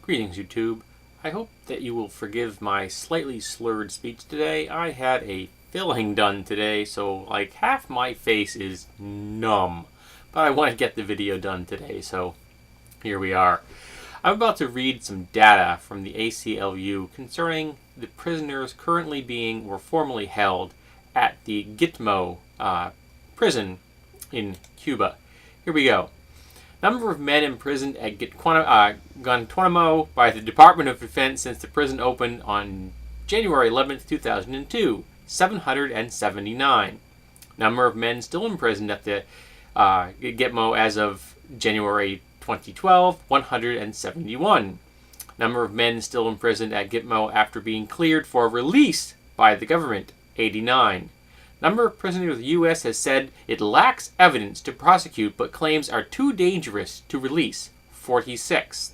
Greetings, YouTube. I hope that you will forgive my slightly slurred speech today. I had a filling done today, so like half my face is numb. But I want to get the video done today, so here we are. I'm about to read some data from the ACLU concerning the prisoners currently being or formerly held at the Gitmo prison in Cuba. Here we go. Number of men imprisoned at Guantanamo by the Department of Defense since the prison opened on January 11, 2002, 779. Number of men still imprisoned at the Gitmo as of January 2012, 171. Number of men still imprisoned at Gitmo after being cleared for release by the government, 89. Number of prisoners the U.S. has said it lacks evidence to prosecute but claims are too dangerous to release, 46.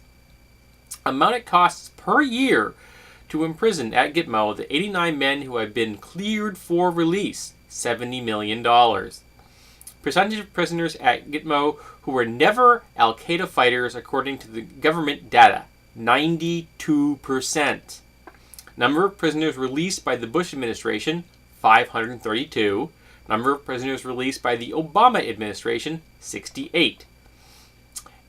Amount it costs per year to imprison at Gitmo the 89 men who have been cleared for release, $70 million. Percentage of prisoners at Gitmo who were never Al-Qaeda fighters according to the government data, 92%. Number of prisoners released by the Bush administration, 532. Number of prisoners released by the Obama administration, 68.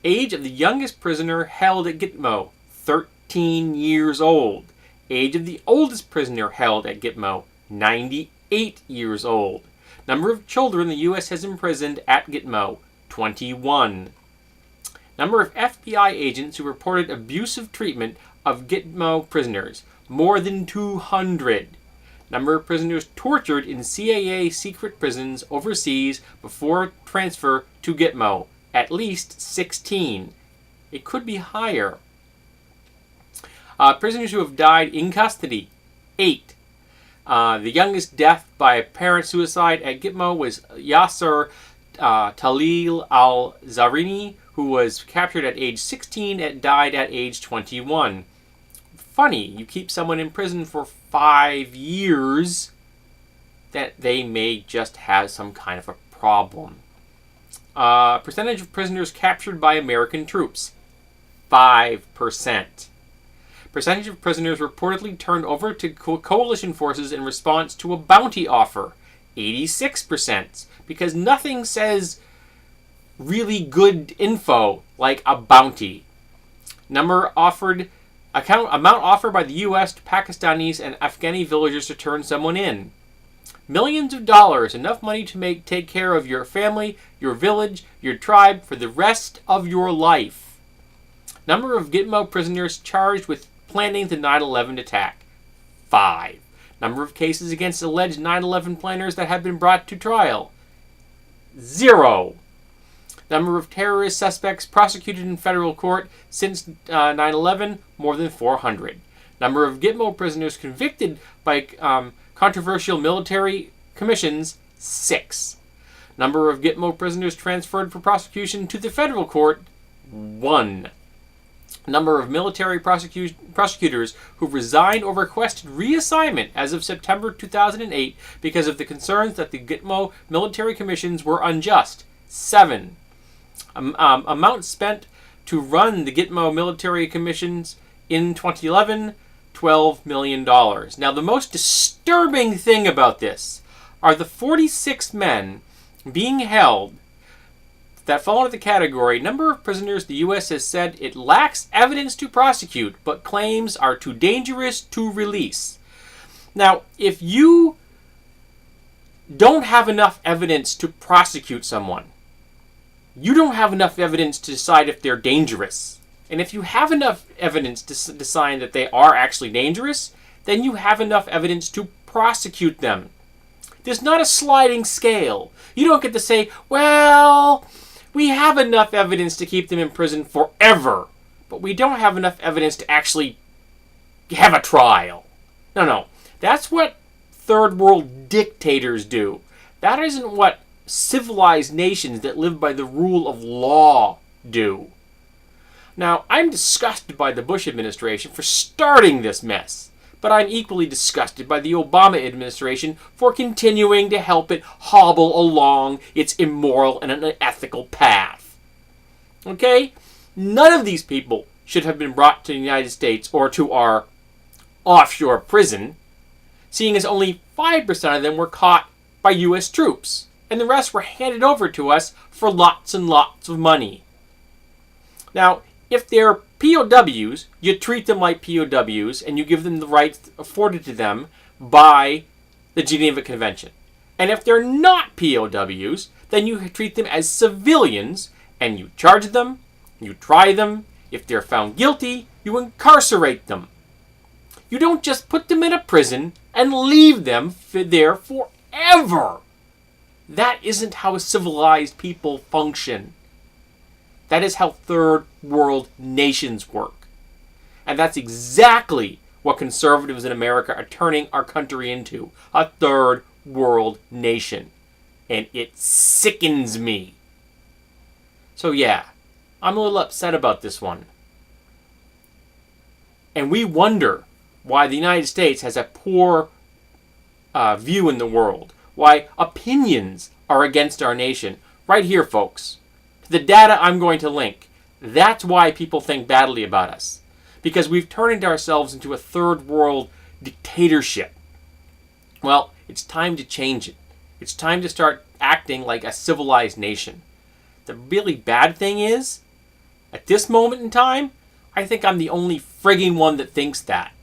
Age of the youngest prisoner held at Gitmo, 13 years old. Age of the oldest prisoner held at Gitmo, 98 years old. Number of children the U.S. has imprisoned at Gitmo, 21. Number of FBI agents who reported abusive treatment of Gitmo prisoners, more than 200. Number of prisoners tortured in CIA secret prisons overseas before transfer to Gitmo, at least 16. It could be higher. Prisoners who have died in custody, 8. The youngest death by apparent suicide at Gitmo was Yasser Talil al-Zarini, who was captured at age 16 and died at age 21. Funny, you keep someone in prison for 5 years, that they may just have some kind of a problem. Percentage of prisoners captured by American troops, 5%. Percentage of prisoners reportedly turned over to coalition forces in response to a bounty offer, 86%, because nothing says really good info like a bounty. Amount offered by the U.S. to Pakistanis and Afghani villagers to turn someone in. Millions of dollars, enough money to take care of your family, your village, your tribe for the rest of your life. Number of Gitmo prisoners charged with planning the 9/11 attack, 5. Number of cases against alleged 9/11 planners that have been brought to trial, 0. Number of terrorist suspects prosecuted in federal court since 9/11, more than 400. Number of Gitmo prisoners convicted by controversial military commissions, 6. Number of Gitmo prisoners transferred for prosecution to the federal court, 1. Number of military prosecutors who resigned or requested reassignment as of September 2008 because of the concerns that the Gitmo military commissions were unjust, 7. Amount spent to run the Gitmo military commissions in 2011, $12 million. Now, the most disturbing thing about this are the 46 men being held that fall into the category number of prisoners the U.S. has said it lacks evidence to prosecute, but claims are too dangerous to release. Now, if you don't have enough evidence to prosecute someone, you don't have enough evidence to decide if they're dangerous. And if you have enough evidence to decide that they are actually dangerous, then you have enough evidence to prosecute them. There's not a sliding scale. You don't get to say, well, we have enough evidence to keep them in prison forever, but we don't have enough evidence to actually have a trial. No. That's what third world dictators do. That isn't what civilized nations that live by the rule of law do. Now, I'm disgusted by the Bush administration for starting this mess, but I'm equally disgusted by the Obama administration for continuing to help it hobble along its immoral and unethical path. Okay? None of these people should have been brought to the United States or to our offshore prison, seeing as only 5% of them were caught by U.S. troops, and the rest were handed over to us for lots and lots of money. Now, if they're POWs, you treat them like POWs, and you give them the rights afforded to them by the Geneva Convention. And if they're not POWs, then you treat them as civilians, and you charge them, you try them. If they're found guilty, you incarcerate them. You don't just put them in a prison and leave them there forever. That isn't how civilized people function. That is how third world nations work. And that's exactly what conservatives in America are turning our country into. A third world nation. And it sickens me. So yeah, I'm a little upset about this one. And we wonder why the United States has a poor view in the world. Why opinions are against our nation. Right here, folks. The data I'm going to link. That's why people think badly about us. Because we've turned ourselves into a third world dictatorship. Well, it's time to change it. It's time to start acting like a civilized nation. The really bad thing is, at this moment in time, I think I'm the only frigging one that thinks that.